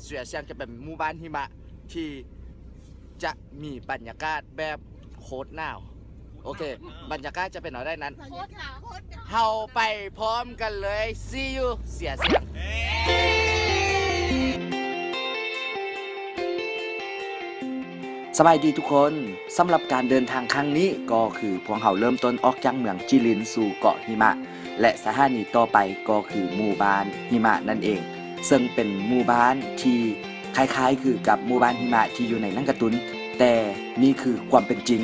เสียเซียงจะเป็นหมู่บ้านหิมะที่จะมีบรรยากาศแบบโคตรหนาวโอเคบรรยากาศจะเป็นอะไรนั้นเฮาไปพร้อมกันเลย see you เสียเซียงสบายดีทุกคนสำหรับการเดินทางครั้งนี้ก็คือพวกเราเริ่มต้นออกจากเมืองจิลินสู่เกาะหิมะและสถานีต่อไปก็คือหมู่บ้านหิมะนั่นเองซึ่งเป็นหมู่บ้านที่คล้ายๆคือกับหมู่บ้านหิมะที่อยู่ในหนังการ์ตูนแต่นี่คือความเป็นจริง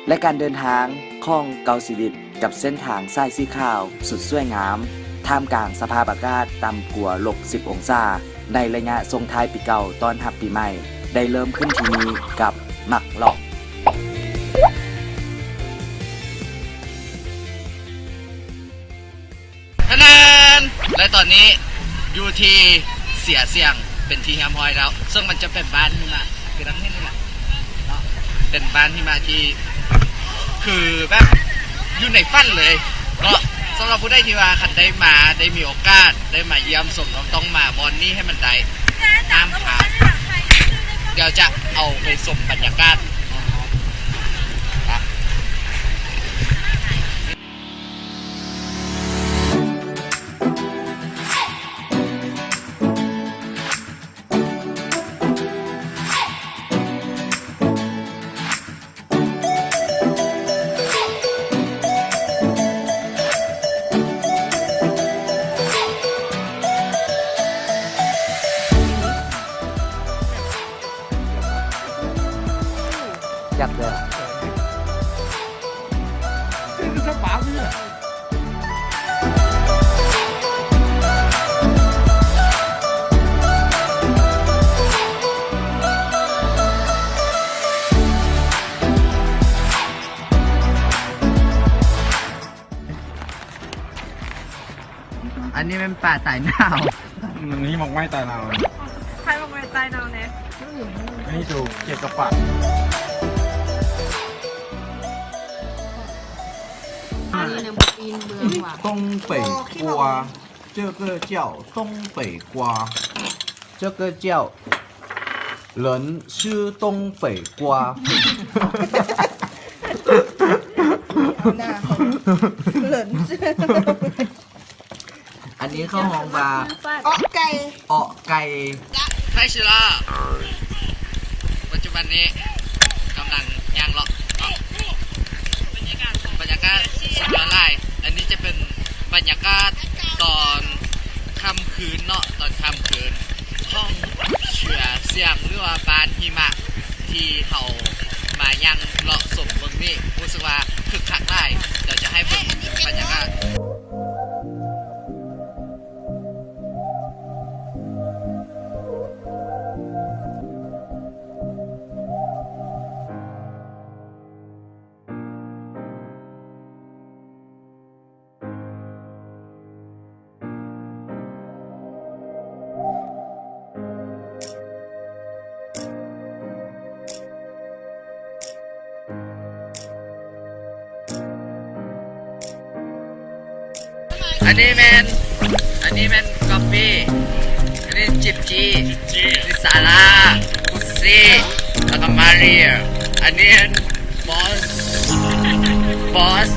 และการเดินทางของเกาชีวิตกับเส้นทางสายสีขาวสุดสวยงามท่ามกลางสภาพอากาศต่ำกว่า-10 องศาในระยะส่งท้ายปีเก่าต้อนรับปีใหม่ได้เริ่มขึ้นที่นี้กับหมักหลอกคะแนนและตอนนี้อยู่ที่เสียเสียงเป็นที่งามห้อยแล้วซึ่งมันจะเป็นบ้านหิมะคือทั้งนี้นี่แหละเป็นบ้านหิมะที่คือแบบอยู่ในฝันเลยก็สำหรับผู้ได้ที่ว่าขันได้มาได้มีโอกาสได้มาเยี่ยมชมต้องมาบอนนี้ให้มันได้น้ำขาเดี๋ยวจะเอาไปชมบรรยากาศอยากเลย这个是麻子的。อันนี้เป็นป่าสายหนาวนี่มองไม่ตายนาวใครมองไม่ตายนาวเนี่ยนี่ดูเกี่ยวกับป่า东北瓜，这个叫东北瓜，这个叫人吃东北瓜。อันนี้ข้าวหอมปลาออกไก่ออกไก่ใช่สิล่ะปัจจุบันนี้กำลังย่างเลาะบรรยากาศสุดยอดเลยอันนี้จะเป็นบรรยากาศตอนค่ำคืนเนาะตอนค่ำคืนห้องเฉือเสียงหรือว่าบ้านหิมะที่เขามาย่างเลาะสมเมืองนี้รู้สึกว่าคึกคักได้เดี๋ยวจะให้เป็นบรรยากาศอันนี้เป็นกาแฟอันนี้จิบจีนี่ซาลาคุซซี่แล้วก็มาเรียอันนี้บอส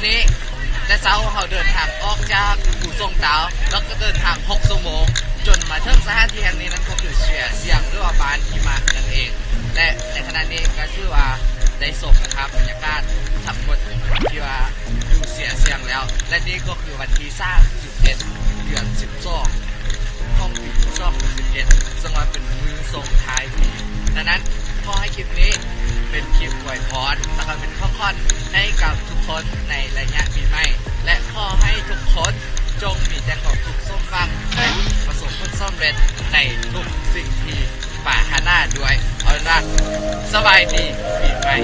นี้แต่เช้าเขาเดินทางออกจากผู้ทรงเตาแล้วก็เดินทาง6 ชั่วโมงจนมาถึงสถานที่แห่งนี้นั่นก็คือเสียงหรือว่าบ้านหิมะนั่นเองและใน ณะนี้ก็ชื่อว่าได้สมนะครับบรรยากาศทั้งหมดที่ว่าดูเสียแล้วและนี่ก็คือวันที่31เดือน12ของปี2011ซึ่งว่าเป็นมือส่งท้ายปีดังนั้นขอให้คลิปนี้เป็นคลิปอวยพรแล้วก็เป็นข้อค่อนให้กับทุกคนในระยะปีใหม่และขอให้ทุกคนจงมีแต่ความสุขสมหวังและประสบผลสำเร็จในทุกสิ่งที่ปรารถนาด้วยเอาล่ะสบายดีปีใหม่